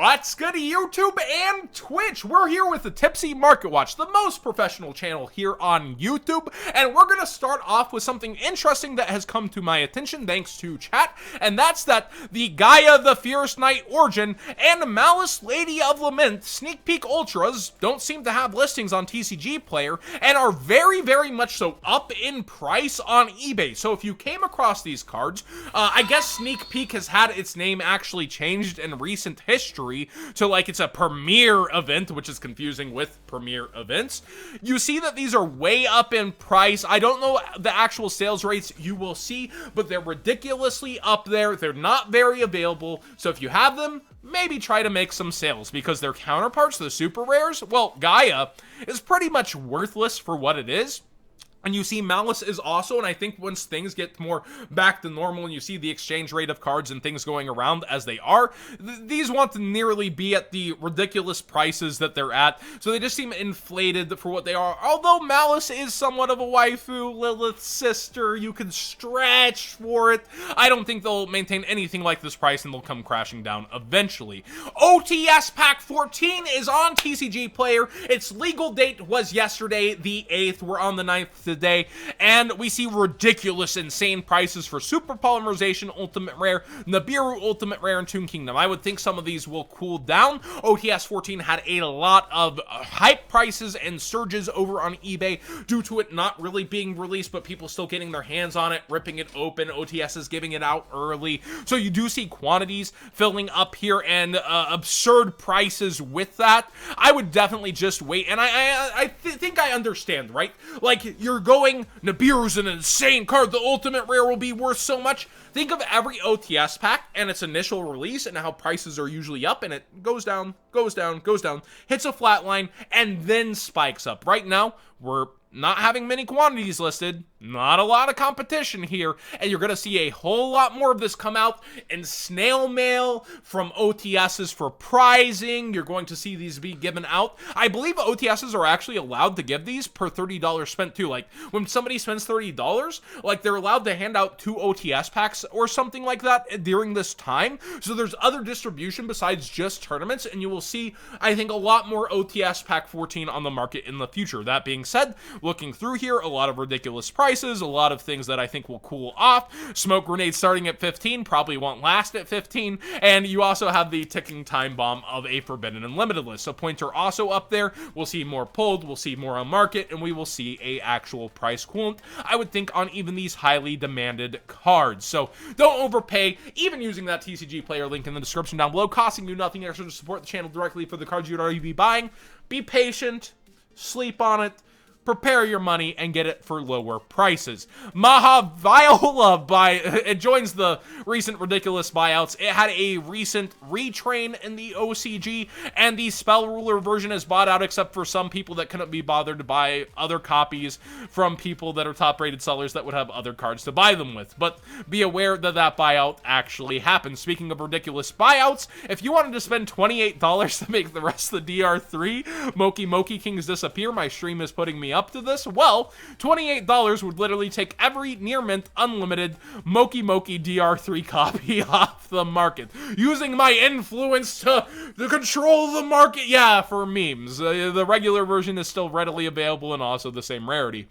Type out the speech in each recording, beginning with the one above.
What's good, YouTube and Twitch? We're here with the Tipsy Market Watch, the most professional channel here on YouTube, and we're gonna start off with something interesting that has come to my attention thanks to chat, and that's that the Gaia the Fierce Knight Origin and Malice Lady of Lament Sneak Peek Ultras don't seem to have listings on TCG Player and are very much so up in price on eBay. So if you came across these cards, I guess Sneak Peek has had its name actually changed in recent history to like it's a premiere event, which is confusing with premiere events. You see that these are way up in price. I don't know the actual sales rates you will see, but they're ridiculously up there. They're not very available. So if you have them, maybe try to make some sales because their counterparts, the super rares, well, Gaia is pretty much worthless for what it is. And you see Malice is also, and I think once things get more back to normal and you see the exchange rate of cards and things going around as they are, these want to nearly be at the ridiculous prices that they're at. So they just seem inflated for what they are. Although Malice is somewhat of a waifu, Lilith's sister, you can stretch for it. I don't think they'll maintain anything like this price and they'll come crashing down eventually. OTS Pack 14 is on TCG Player. Its legal date was yesterday, the 8th. We're on the 9th today, and we see ridiculous, insane prices for Super Polymerization Ultimate Rare, Nibiru Ultimate Rare, and Toon Kingdom. I would think some of these will cool down. OTS 14 had a lot of hype prices and surges over on eBay due to it not really being released, but people still getting their hands on it, ripping it open. OTS is giving it out early, so you do see quantities filling up here and absurd prices with that. I would definitely just wait, and I think I understand, right? Like, you're going, Nibiru's an insane card, the ultimate rare will be worth so much. Think of every OTS pack and its initial release and how prices are usually up, and it goes down, goes down, goes down, hits a flat line, and then spikes up. Right now, we're not having many quantities listed, not a lot of competition here, and you're going to see a whole lot more of this come out in snail mail from OTSs for prizing. You're going to see these be given out. I believe OTSs are actually allowed to give these per $30 spent too. Like, when somebody spends $30, like, they're allowed to hand out 2 OTS packs or something like that during this time. So there's other distribution besides just tournaments, and you will see, I think, a lot more OTS Pack 14 on the market in the future. That being said, looking through here, a lot of ridiculous prices, a lot of things that I think will cool off. Smoke grenade starting at 15, probably won't last at 15, and you also have the ticking time bomb of a Forbidden Unlimited list. So points are also up there. We'll see more pulled, we'll see more on market, and we will see a actual price coolant, I would think, on even these highly demanded cards. So don't overpay, even using that TCG Player link in the description down below, costing you nothing extra to support the channel directly for the cards you'd already be buying. Be patient, sleep on it, prepare your money, and get it for lower prices. Maha Viola it joins the recent ridiculous buyouts. It had a recent retrain in the OCG, and the Spell Ruler version is bought out except for some people that couldn't be bothered to buy other copies from people that are top-rated sellers that would have other cards to buy them with. But be aware that that buyout actually happened. Speaking of ridiculous buyouts, if you wanted to spend $28 to make the rest of the DR3 Moki Kings disappear, my stream is putting me up to this. Well, $28 would literally take every near mint unlimited Moki DR3 copy off the market. Using my influence to control the market, yeah, for memes. The regular version is still readily available and also the same rarity.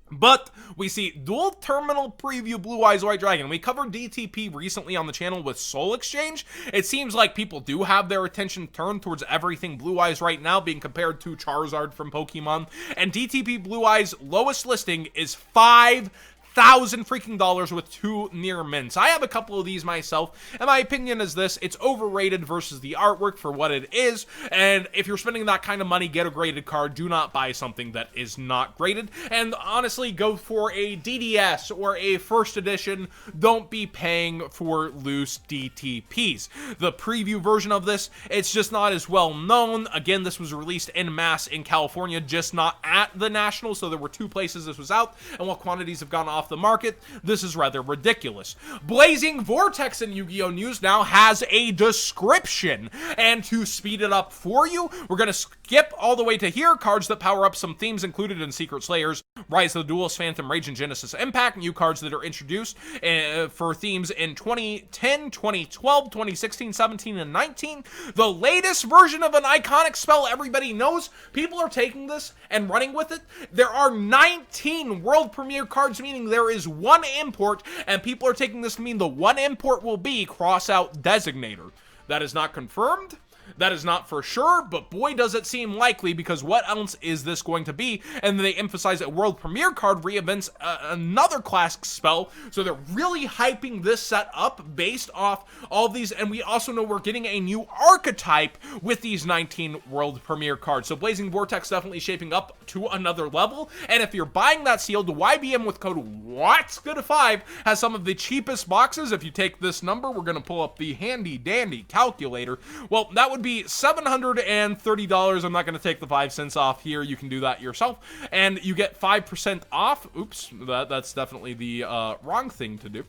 But we see dual terminal preview Blue Eyes White Dragon. We covered DTP recently on the channel with Soul Exchange. It seems like people do have their attention turned towards everything Blue Eyes right now, being compared to Charizard from Pokemon. And DTP Blue Eyes lowest listing is $5,000 freaking dollars with 2 near mints. I have a couple of these myself, and my opinion is this: it's overrated versus the artwork for what it is, and if you're spending that kind of money, get a graded card. Do not buy something that is not graded, and honestly, go for a DDS or a first edition. Don't be paying for loose DTPs. The preview version of this, it's just not as well known. Again, this was released en masse in California, just not at the National, so there were 2 places this was out, and while quantities have gone off off the market. This is rather ridiculous. Blazing Vortex in Yu-Gi-Oh! News now has a description, and to speed it up for you, we're going to skip all the way to here. Cards that power up some themes included in Secret Slayers, Rise of the Duelist, Phantom Rage, and Genesis Impact. New cards that are introduced for themes in 2010, 2012, 2016, 17, and 19. The latest version of an iconic spell everybody knows. People are taking this and running with it. There are 19 world premiere cards, meaning there is one import, and people are taking this to mean the one import will be CROSSOUT Designator. That is not confirmed. That is not for sure, but boy does it seem likely, because what else is this going to be? And they emphasize that world premiere card reinvents another classic spell, so they're really hyping this set up based off all of these, and we also know we're getting a new archetype with these 19 world premiere cards. So Blazing Vortex definitely shaping up to another level, and if you're buying that sealed, YBM with code WHAT'S5 has some of the cheapest boxes. If you take this number, we're going to pull up the handy dandy calculator. Well, that would be $730. I'm not going to take the 5 cents off here. You can do that yourself, and you get 5% off. Oops, that's definitely the wrong thing to do.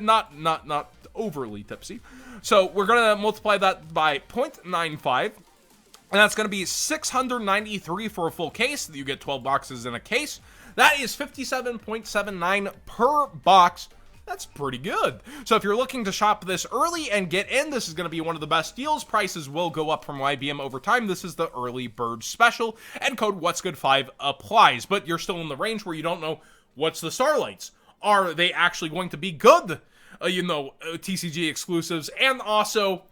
not overly tipsy. So we're going to multiply that by 0.95. And that's going to be $693 for a full case. You get 12 boxes in a case. That is $57.79 per box. That's pretty good. So if you're looking to shop this early and get in, this is going to be one of the best deals. Prices will go up from YBM over time. This is the early bird special, and code WHAT'S5 applies. But you're still in the range where you don't know what's the Starlights. Are they actually going to be good? TCG exclusives, and also,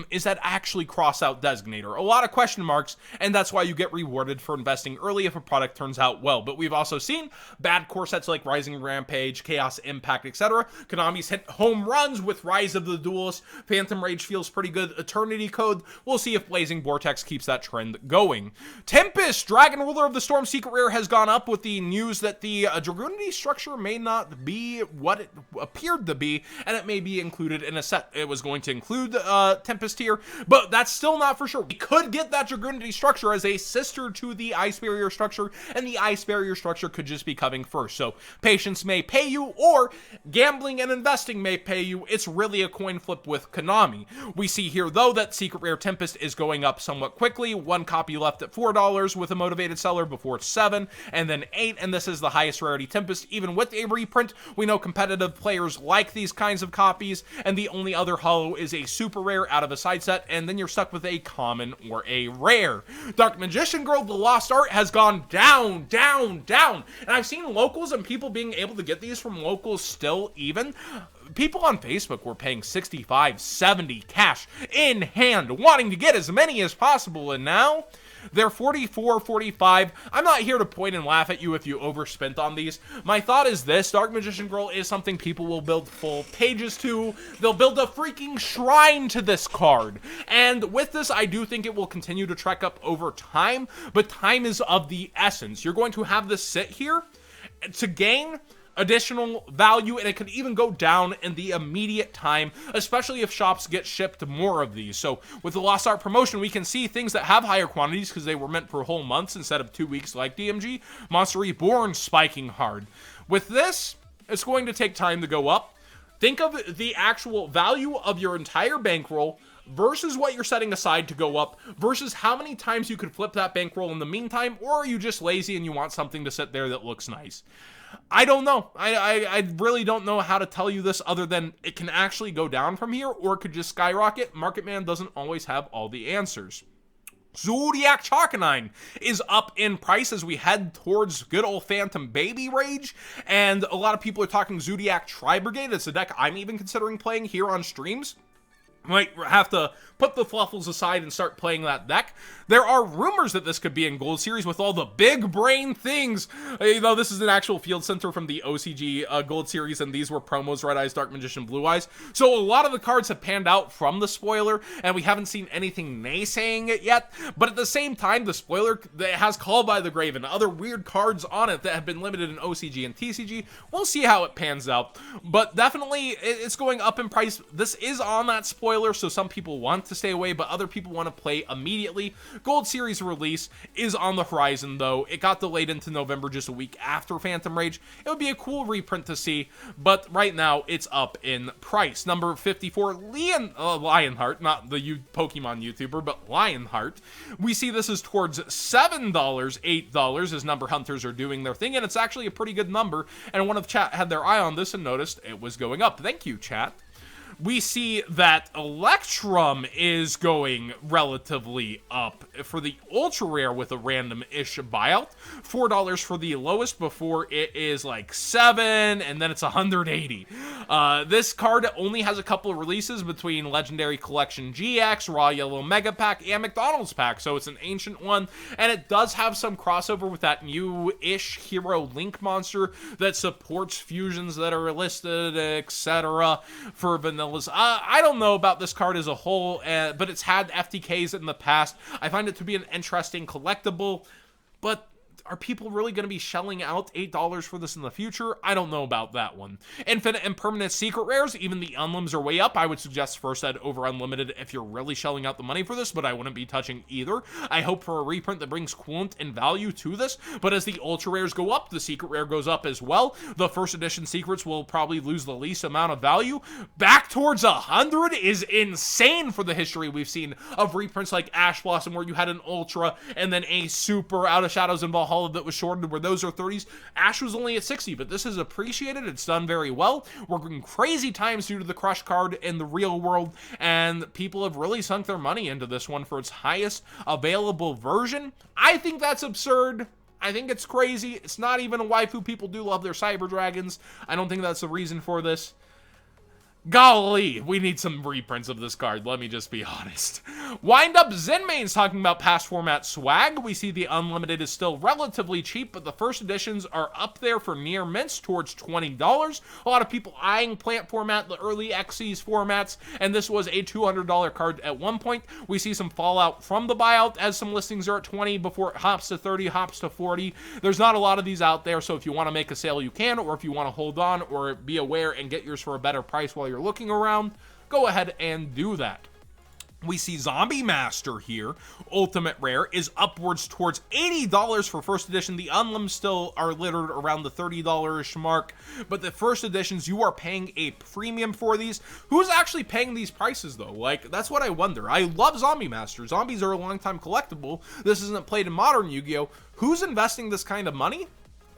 is that actually CROSSOUT Designator? A lot of question marks, and that's why you get rewarded for investing early if a product turns out well. But we've also seen bad core sets like Rising Rampage, Chaos Impact, etc. Konami's hit home runs with Rise of the Duelist. Phantom Rage feels pretty good. Eternity Code. We'll see if Blazing Vortex keeps that trend going. Tempest, Dragon Ruler of the Storm Secret Rare, has gone up with the news that the Dragunity structure may not be what it appeared to be, and it may be included in a set. It was going to include Tempest here, but that's still not for sure. We could get that Dragunity structure as a sister to the Ice Barrier structure, and the Ice Barrier structure could just be coming first. So patience may pay you, or gambling and investing may pay you. It's really a coin flip with Konami. We see here, though, that Secret Rare Tempest is going up somewhat quickly. One copy left at $4 with a motivated seller before it's $7, and then $8, and this is the highest rarity Tempest. Even with a reprint, we know competitive players like these kinds of copies, and the only other holo is a super rare out of a side set, and then you're stuck with a common or a rare. Dark Magician Girl, the Lost Art, has gone down, and I've seen locals and people being able to get these from locals still even. People on Facebook were paying $65, $70 cash in hand, wanting to get as many as possible, and now they're $44, $45. I'm not here to point and laugh at you if you overspent on these. My thought is this: Dark Magician Girl is something people will build full pages to. They'll build a freaking shrine to this card. And with this, I do think it will continue to trek up over time, but time is of the essence. You're going to have this sit here to gain additional value, and it could even go down in the immediate time, especially if shops get shipped more of these. So with the Lost Art promotion, we can see things that have higher quantities because they were meant for whole months instead of 2 weeks like DMG. Monster Reborn spiking hard. With this, it's going to take time to go up. Think of the actual value of your entire bankroll versus what you're setting aside to go up, versus how many times you could flip that bankroll in the meantime, or are you just lazy and you want something to sit there that looks nice? I don't know. I really don't know how to tell you this other than it can actually go down from here, or it could just skyrocket. Market Man doesn't always have all the answers. Zodiac Chakanine is up in price as we head towards good old Phantom Baby Rage, and a lot of people are talking Zodiac Tri-Brigade. It's a deck I'm even considering playing here on streams. Might have to put the fluffles aside and start playing that deck. There are rumors that this could be in Gold Series with all the big brain things. This is an actual field center from the OCG Gold Series, and these were promos: Red Eyes, Dark Magician, Blue Eyes. So a lot of the cards have panned out from the spoiler, and we haven't seen anything naysaying it yet. But at the same time, the spoiler that has Call by the Grave and other weird cards on it that have been limited in OCG and TCG. We'll see how it pans out. But definitely, it's going up in price. This is on that spoiler spoiler, so some people want to stay away, but other people want to play immediately. Gold Series release is on the horizon, though. It got delayed into November just a week after Phantom Rage. It would be a cool reprint to see, but right now it's up in price. Number 54, Lionheart, not the Pokemon YouTuber, but Lionheart. We see this is towards $7, $8 as number hunters are doing their thing, and it's actually a pretty good number, and one of chat had their eye on this and noticed it was going up. Thank you, chat. We see that Electrum is going relatively up for the ultra rare with a random-ish buyout. $4 for the lowest before it is like $7, and then it's $180. This card only has a couple of releases between Legendary Collection GX, Raw Yellow Mega Pack, and McDonald's Pack, so it's an ancient one, and it does have some crossover with that new-ish hero Link monster that supports fusions that are listed, etc. for vanilla. I don't know about this card as a whole, but it's had FTKs in the past. I find it to be an interesting collectible, but are people really going to be shelling out $8 for this in the future? I don't know about that one. Infinite and permanent secret rares, even the unlims are way up. I would suggest First Ed over Unlimited if you're really shelling out the money for this, but I wouldn't be touching either. I hope for a reprint that brings coolant and value to this, but as the ultra rares go up, the secret rare goes up as well. The first edition secrets will probably lose the least amount of value. Back towards 100 is insane for the history we've seen of reprints like Ash Blossom, where you had an ultra and then a super Out of Shadows and Valhalla that was shortened, where those are 30s. Ash was only at 60, but this is appreciated. It's done very well. We're in crazy times due to the Crush card in the real world, and people have really sunk their money into this one for its highest available version. I think that's absurd. I think it's crazy. It's not even a waifu. People do love their cyber dragons. I don't think that's the reason for this. Golly, we need some reprints of this card, let me just be honest. Wind Up Zenmain's talking about past format swag. We see the Unlimited is still relatively cheap, but the first editions are up there for near mints towards $20. A lot of people eyeing plant format, the early Xyz formats, and this was a $200 card at one point. We see some fallout from the buyout as some listings are at 20 before it hops to 30, hops to 40. There's not a lot of these out there, so if you want to make a sale, you can, or if you want to hold on or be aware and get yours for a better price while you're looking around, go ahead and do that. We see Zombie Master here, Ultimate Rare, is upwards towards $80 for first edition. The unlims still are littered around the $30-ish mark, but the first editions, you are paying a premium for these. Who's actually paying these prices, though? Like, that's what I wonder. I love Zombie Master. Zombies are a long-time collectible. This isn't played in modern Yu-Gi-Oh! Who's investing this kind of money?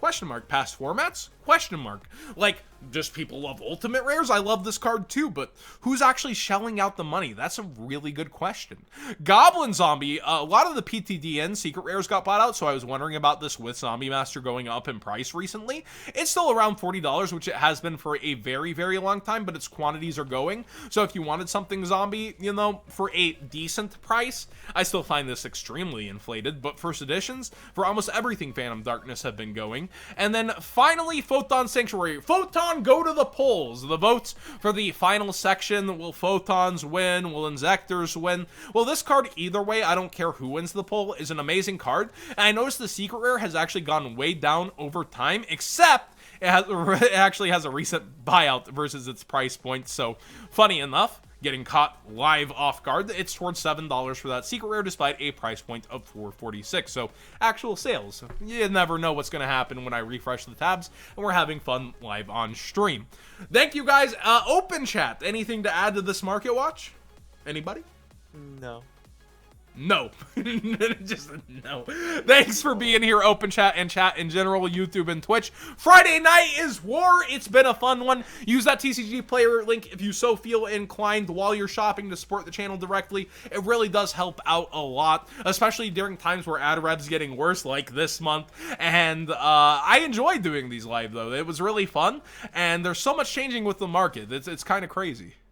Question mark. Past formats? Question mark. Like, just people love Ultimate Rares? I love this card too, but who's actually shelling out the money? That's a really good question. Goblin Zombie, a lot of the PTDN secret rares got bought out, so I was wondering about this with Zombie Master going up in price recently. It's still around $40, which it has been for a very, very long time, but its quantities are going. So if you wanted something zombie, you know, for a decent price, I still find this extremely inflated, but first editions, for almost everything Phantom Darkness have been going. And then finally, Photon Sanctuary. Photon, go to the polls. The votes for the final section. Will Photons win? Will Insectors win? Well, this card, either way, I don't care who wins the poll, is an amazing card. And I noticed the secret rare has actually gone way down over time, except it actually has a recent buyout versus its price point. So, funny enough, getting caught live off guard, it's towards $7 for that secret rare despite a price point of $4.46. So actual sales, you never know what's going to happen when I refresh the tabs, and we're having fun live on stream. Thank you guys. Open chat, anything to add to this market watch? Anybody? No. No. Just no. Thanks for being here, Open Chat and chat in general, YouTube and Twitch. Friday night is war. It's been a fun one. Use that TCG player link if you so feel inclined while you're shopping to support the channel directly. It really does help out a lot, especially during times where ad rev's getting worse, like this month. And I enjoy doing these live, though. It was really fun, and there's so much changing with the market. It's kind of crazy.